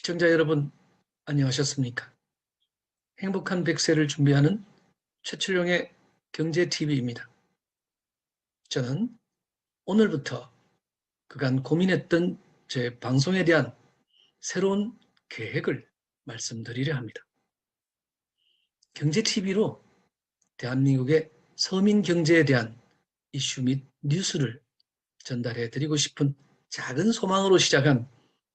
시청자 여러분, 안녕하셨습니까? 행복한 100세를 준비하는 최철용의 경제TV입니다. 저는 오늘부터 그간 고민했던 제 방송에 대한 새로운 계획을 말씀드리려 합니다. 경제TV로 대한민국의 서민 경제에 대한 이슈 및 뉴스를 전달해 드리고 싶은 작은 소망으로 시작한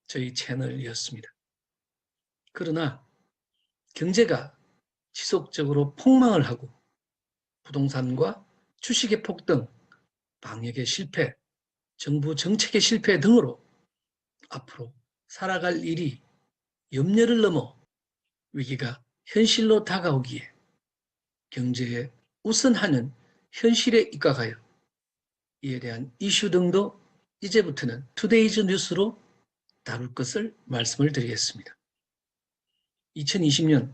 저희 채널이었습니다. 그러나 경제가 지속적으로 폭망을 하고 부동산과 주식의 폭등, 방역의 실패, 정부 정책의 실패 등으로 앞으로 살아갈 일이 염려를 넘어 위기가 현실로 다가오기에 경제에 우선하는 현실에 입각하여 이에 대한 이슈 등도 이제부터는 투데이즈 뉴스로 다룰 것을 말씀을 드리겠습니다. 2020년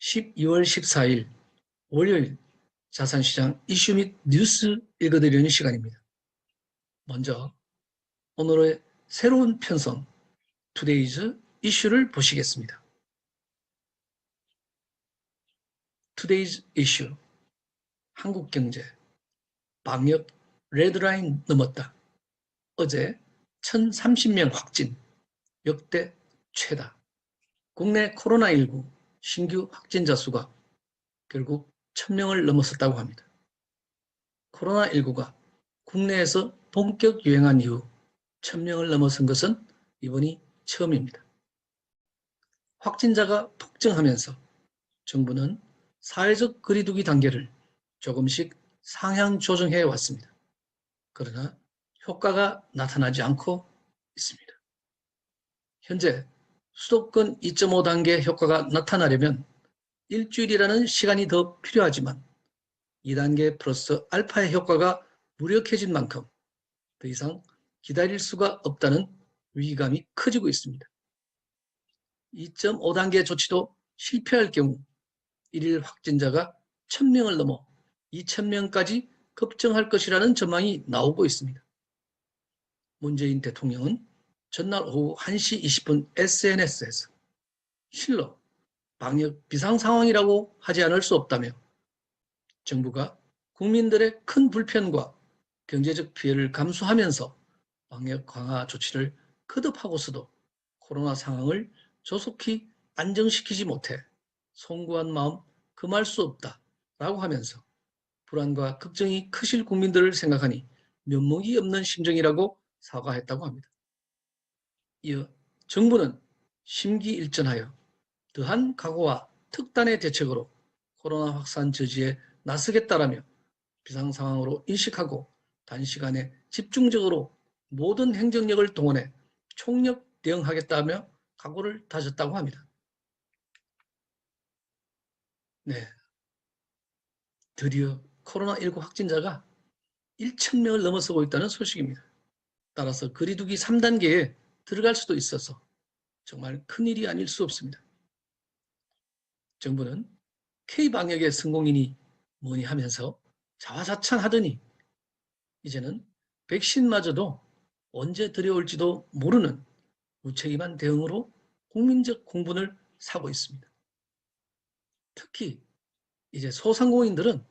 12월 14일 월요일 자산시장 이슈 및 뉴스 읽어드리는 시간입니다. 먼저 오늘의 새로운 편성 투데이즈 이슈를 보시겠습니다. 투데이즈 이슈 한국경제 방역 레드라인 넘었다. 어제 1030명 확진 역대 최다. 국내 코로나19 신규 확진자 수가 결국 1000명을 넘어섰다고 합니다. 코로나19가 국내에서 본격 유행한 이후 1000명을 넘어선 것은 이번이 처음입니다. 확진자가 폭증하면서 정부는 사회적 거리두기 단계를 조금씩 상향 조정해 왔습니다. 그러나 효과가 나타나지 않고 있습니다. 현재 수도권 2.5단계 효과가 나타나려면 일주일이라는 시간이 더 필요하지만 2단계 플러스 알파의 효과가 무력해진 만큼 더 이상 기다릴 수가 없다는 위기감이 커지고 있습니다. 2.5단계 조치도 실패할 경우 일일 확진자가 1000명을 넘어 2000명까지 급증할 것이라는 전망이 나오고 있습니다. 문재인 대통령은 전날 오후 1시 20분 SNS에서 실로 방역 비상 상황이라고 하지 않을 수 없다며 정부가 국민들의 큰 불편과 경제적 피해를 감수하면서 방역 강화 조치를 거듭하고서도 코로나 상황을 조속히 안정시키지 못해 송구한 마음 금할 수 없다라고 하면서 불안과 걱정이 크실 국민들을 생각하니 면목이 없는 심정이라고 사과했다고 합니다. 이어 정부는 심기일전하여 더한 각오와 특단의 대책으로 코로나 확산 저지에 나서겠다라며 비상상황으로 인식하고 단시간에 집중적으로 모든 행정력을 동원해 총력 대응하겠다며 각오를 다졌다고 합니다. 네, 드디어 코로나19 확진자가 1000명을 넘어서고 있다는 소식입니다. 따라서 거리두기 3단계에 들어갈 수도 있어서 정말 큰일이 아닐 수 없습니다. 정부는 K방역의 성공이니 뭐니 하면서 자화자찬하더니 이제는 백신마저도 언제 들여올지도 모르는 무책임한 대응으로 국민적 공분을 사고 있습니다. 특히 이제 소상공인들은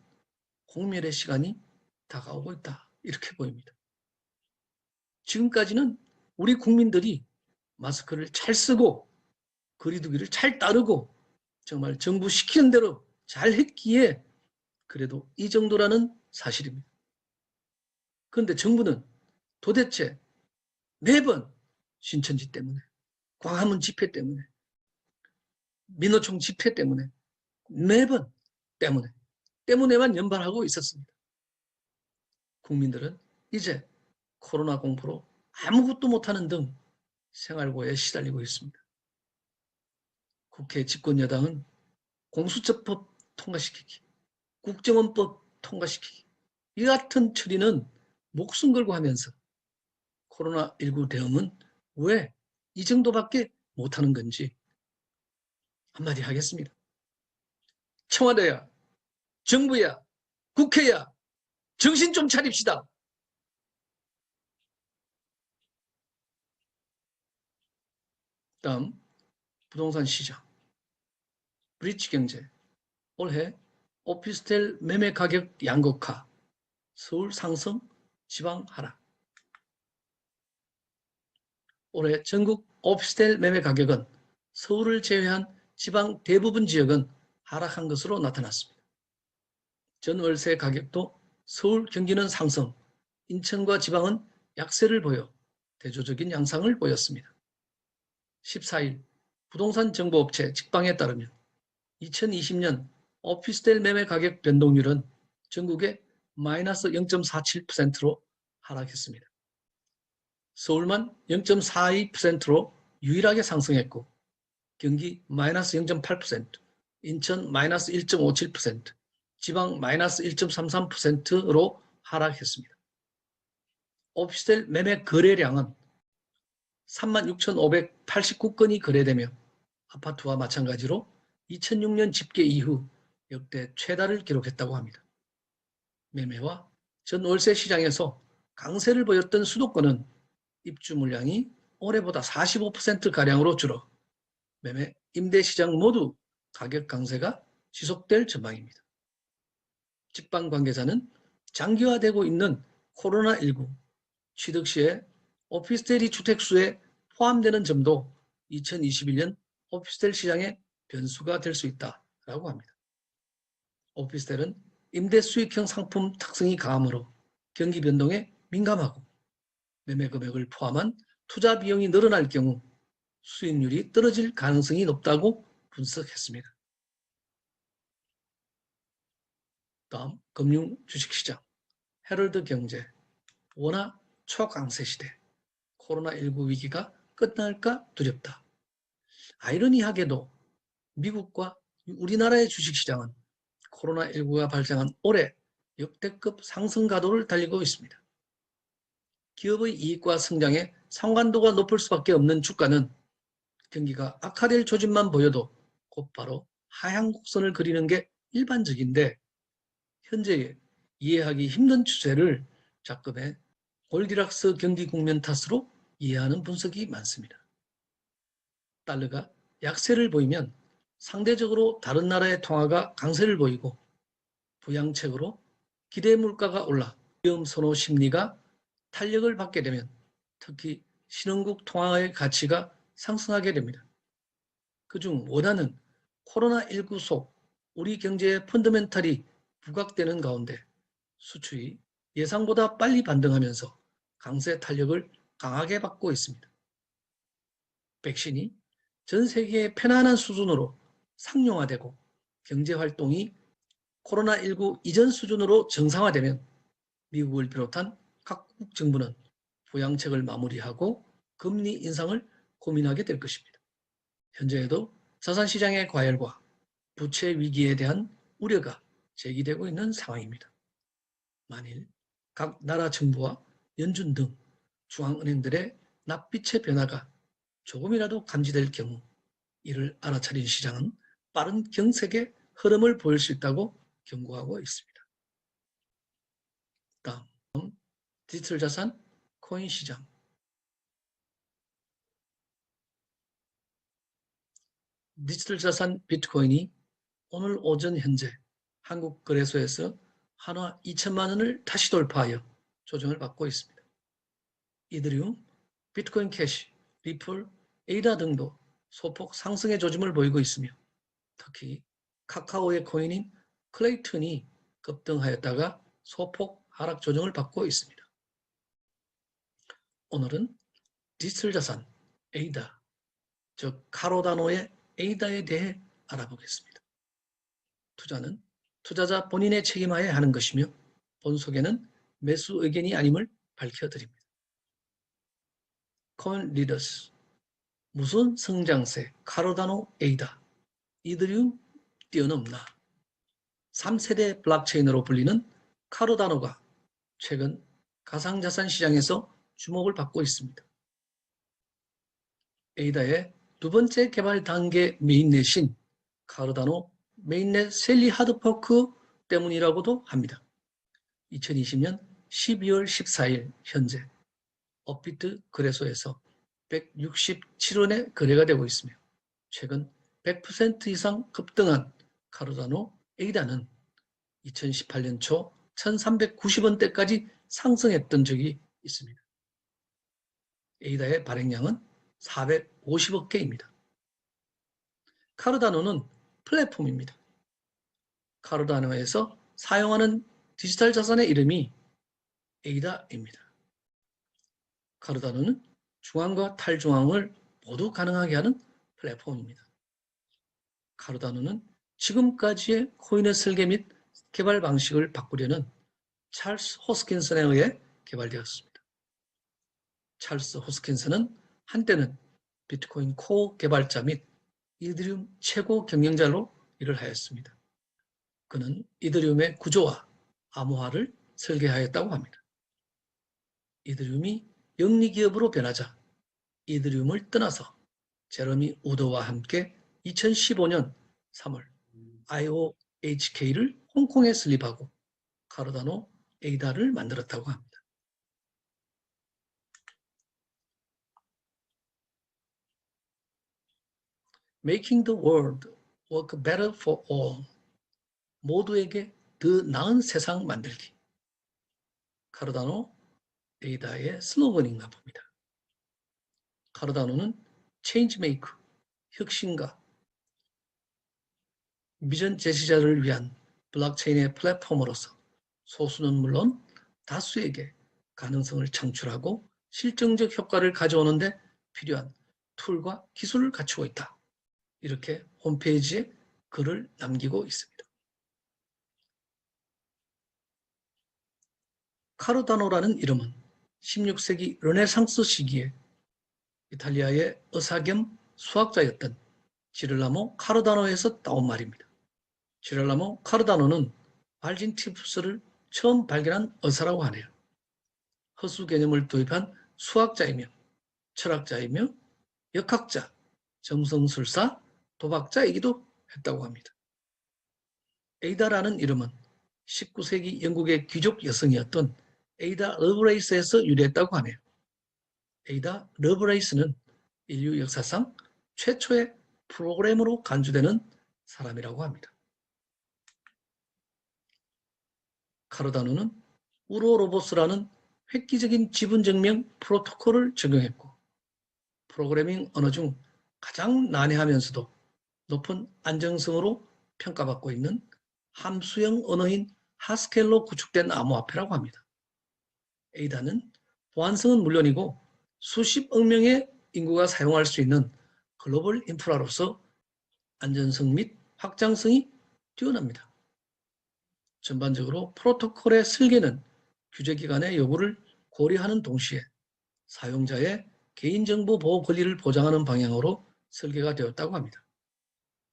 공멸의 시간이 다가오고 있다 이렇게 보입니다. 지금까지는 우리 국민들이 마스크를 잘 쓰고 거리두기를 잘 따르고 정말 정부 시키는 대로 잘 했기에 그래도 이 정도라는 사실입니다. 그런데 정부는 도대체 매번 신천지 때문에, 광화문 집회 때문에, 민노총 집회 때문에, 매번 때문에만 연발하고 있었습니다. 국민들은 이제 코로나 공포로 아무것도 못하는 등 생활고에 시달리고 있습니다. 국회 집권여당은 공수처법 통과시키기, 국정원법 통과시키기, 이 같은 처리는 목숨 걸고 하면서 코로나19 대응은 왜 이 정도밖에 못하는 건지 한마디 하겠습니다. 청와대야, 정부야, 국회야, 정신 좀 차립시다. 다음 부동산 시장, 브릿지 경제, 올해 오피스텔 매매 가격 양극화, 서울 상승, 지방 하락. 올해 전국 오피스텔 매매 가격은 서울을 제외한 지방 대부분 지역은 하락한 것으로 나타났습니다. 전월세 가격도 서울, 경기는 상승, 인천과 지방은 약세를 보여 대조적인 양상을 보였습니다. 14일 부동산 정보업체 직방에 따르면 2020년 오피스텔 매매 가격 변동률은 전국에 마이너스 0.47%로 하락했습니다. 서울만 0.42%로 유일하게 상승했고 경기 마이너스 0.8%, 인천 마이너스 1.57%, 지방 마이너스 1.33%로 하락했습니다. 오피스텔 매매 거래량은 36,589건이 거래되며 아파트와 마찬가지로 2006년 집계 이후 역대 최다를 기록했다고 합니다. 매매와 전월세 시장에서 강세를 보였던 수도권은 입주 물량이 올해보다 45%가량으로 줄어 매매, 임대 시장 모두 가격 강세가 지속될 전망입니다. 직방 관계자는 장기화되고 있는 코로나19 취득 시에 오피스텔이 주택수에 포함되는 점도 2021년 오피스텔 시장의 변수가 될 수 있다고 합니다. 오피스텔은 임대 수익형 상품 특성이 강하므로 경기 변동에 민감하고 매매 금액을 포함한 투자 비용이 늘어날 경우 수익률이 떨어질 가능성이 높다고 분석했습니다. 다음 금융 주식시장, 헤럴드 경제, 원화 초강세 시대, 코로나19 위기가 끝날까 두렵다. 아이러니하게도 미국과 우리나라의 주식시장은 코로나19가 발생한 올해 역대급 상승 가도를 달리고 있습니다. 기업의 이익과 성장에 상관도가 높을 수밖에 없는 주가는 경기가 악화될 조짐만 보여도 곧바로 하향 곡선을 그리는 게 일반적인데 현재의 이해하기 힘든 추세를 작금의 골디락스 경기 국면 탓으로 이해하는 분석이 많습니다. 달러가 약세를 보이면 상대적으로 다른 나라의 통화가 강세를 보이고 부양책으로 기대 물가가 올라 위험 선호 심리가 탄력을 받게 되면 특히 신흥국 통화의 가치가 상승하게 됩니다. 그중 원화는 코로나19 속 우리 경제의 펀더멘탈이 부각되는 가운데 수출이 예상보다 빨리 반등하면서 강세 탄력을 강하게 받고 있습니다. 백신이 전 세계의 편안한 수준으로 상용화되고 경제활동이 코로나19 이전 수준으로 정상화되면 미국을 비롯한 각국 정부는 부양책을 마무리하고 금리 인상을 고민하게 될 것입니다. 현재에도 자산시장의 과열과 부채 위기에 대한 우려가 제기되고 있는 상황입니다. 만일 각 나라 정부와 연준 등 중앙은행들의 납비체 변화가 조금이라도 감지될 경우 이를 알아차린 시장은 빠른 경색의 흐름을 보일 수 있다고 경고하고 있습니다. 다음, 디지털 자산 코인 시장. 디지털 자산 비트코인이 오늘 오전 현재 한국거래소에서 한화 2천만 원을 다시 돌파하여 조정을 받고 있습니다. 이더리움, 비트코인 캐시, 리플, 에이다 등도 소폭 상승의 조짐을 보이고 있으며 특히 카카오의 코인인 클레이튼이 급등하였다가 소폭 하락 조정을 받고 있습니다. 오늘은 디지털 자산 에이다, 즉 카로다노의 에이다에 대해 알아보겠습니다. 투자는 투자자 본인의 책임하에 하는 것이며 본속에는 매수 의견이 아님을 밝혀드립니다. 코인 리더스, 무슨 성장세, 카로다노 에이다, 이더리움 뛰어넘나. 3세대 블록체인으로 불리는 카로다노가 최근 가상자산 시장에서 주목을 받고 있습니다. 에이다의 두 번째 개발 단계 메인넷인 카로다노 메인넷 셀리 하드포크 때문이라고도 합니다. 2020년 12월 14일 현재 업비트 거래소에서 167원에 거래가 되고 있으며 최근 100% 이상 급등한 카르다노 에이다는 2018년 초 1390원대까지 상승했던 적이 있습니다. 에이다의 발행량은 450억 개입니다. 카르다노는 플랫폼입니다. 카르다노에서 사용하는 디지털 자산의 이름이 에이다입니다. 카르다노는 중앙과 탈중앙을 모두 가능하게 하는 플랫폼입니다. 카르다노는 지금까지의 코인의 설계 및 개발 방식을 바꾸려는 찰스 호스킨슨에 의해 개발되었습니다. 찰스 호스킨슨은 한때는 비트코인 코어 개발자 및 이더리움 최고 경영자로 일을 하였습니다. 그는 이더리움의 구조와 암호화를 설계하였다고 합니다. 이더리움이 영리기업으로 변하자 이더리움을 떠나서 제러미 우더와 함께 2015년 3월 IOHK를 홍콩에 설립하고 카르다노 에이다를 만들었다고 합니다. Making the world work better for all. 모두에게 더 나은 세상 만들기. 카르다노 에이다의 슬로건인가 봅니다. 카르다노는 체인지메이커, 혁신가, 비전 제시자를 위한 블록체인의 플랫폼으로서 소수는 물론 다수에게 가능성을 창출하고 실증적 효과를 가져오는 데 필요한 툴과 기술을 갖추고 있다. 이렇게 홈페이지에 글을 남기고 있습니다. 카르다노라는 이름은 16세기 르네상스 시기에 이탈리아의 의사 겸 수학자였던 지를라모 카르다노에서 따온 말입니다. 지를라모 카르다노는 발진티푸스를 처음 발견한 의사라고 하네요. 허수 개념을 도입한 수학자이며 철학자이며 역학자, 점성술사, 도박자이기도 했다고 합니다. 에이다라는 이름은 19세기 영국의 귀족 여성이었던 에이다 러브레이스에서 유래했다고 하네요. 에이다 러브레이스는 인류 역사상 최초의 프로그램으로 간주되는 사람이라고 합니다. 카르다노는 우로로보스라는 획기적인 지분증명 프로토콜을 적용했고 프로그래밍 언어 중 가장 난해하면서도 높은 안정성으로 평가받고 있는 함수형 언어인 하스켈로 구축된 암호화폐라고 합니다. 에이다는 보안성은 물론이고 수십억 명의 인구가 사용할 수 있는 글로벌 인프라로서 안전성 및 확장성이 뛰어납니다. 전반적으로 프로토콜의 설계는 규제기관의 요구를 고려하는 동시에 사용자의 개인정보 보호 권리를 보장하는 방향으로 설계가 되었다고 합니다.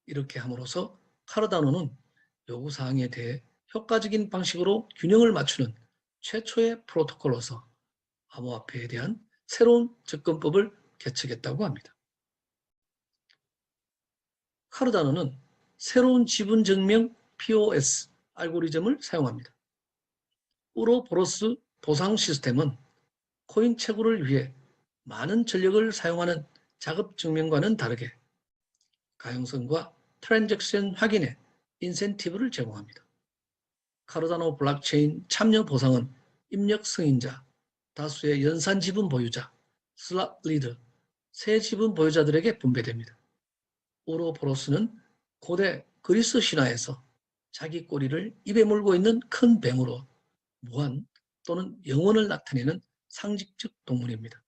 이렇게 함으로써 카르다노는 요구사항에 대해 효과적인 방식으로 균형을 맞추는 최초의 프로토콜로서 암호화폐에 대한 새로운 접근법을 개척했다고 합니다. 카르다노는 새로운 지분증명 POS 알고리즘을 사용합니다. 우로보로스 보상 시스템은 코인 채굴을 위해 많은 전력을 사용하는 작업 증명과는 다르게 가용성과 트랜잭션 확인에 인센티브를 제공합니다. 카르다노 블록체인 참여 보상은 입력 승인자, 다수의 연산 지분 보유자, 슬롯 리더, 새 지분 보유자들에게 분배됩니다. 우로보로스는 고대 그리스 신화에서 자기 꼬리를 입에 물고 있는 큰 뱀으로 무한 또는 영원을 나타내는 상징적 동물입니다.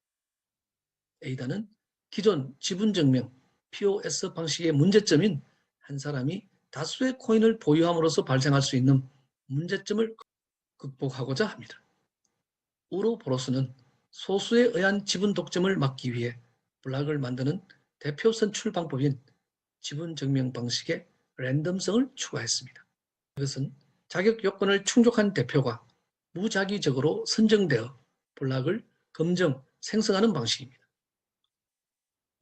에이다는 기존 지분증명 POS 방식의 문제점인 한 사람이 다수의 코인을 보유함으로써 발생할 수 있는 문제점을 극복하고자 합니다. 우로보로스는 소수에 의한 지분 독점을 막기 위해 블록을 만드는 대표 선출 방법인 지분 증명 방식의 랜덤성을 추가했습니다. 이것은 자격 요건을 충족한 대표가 무작위적으로 선정되어 블록을 검증, 생성하는 방식입니다.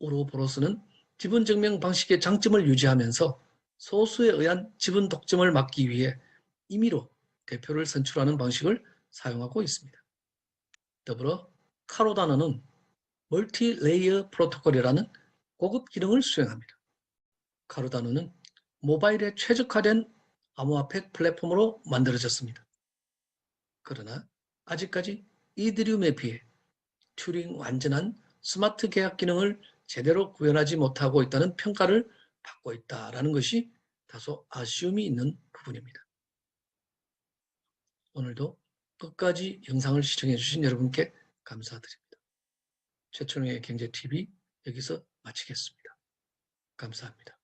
우로보로스는 지분 증명 방식의 장점을 유지하면서 소수에 의한 지분 독점을 막기 위해 임의로 대표를 선출하는 방식을 사용하고 있습니다. 더불어 카르다노는 멀티 레이어 프로토콜이라는 고급 기능을 수행합니다. 카르다노는 모바일에 최적화된 암호화폐 플랫폼으로 만들어졌습니다. 그러나 아직까지 이더리움에 비해 튜링 완전한 스마트 계약 기능을 제대로 구현하지 못하고 있다는 평가를 받고 있다는 것이 다소 아쉬움이 있는 부분입니다. 오늘도 끝까지 영상을 시청해 주신 여러분께 감사드립니다. 최철용의 경제TV 여기서 마치겠습니다. 감사합니다.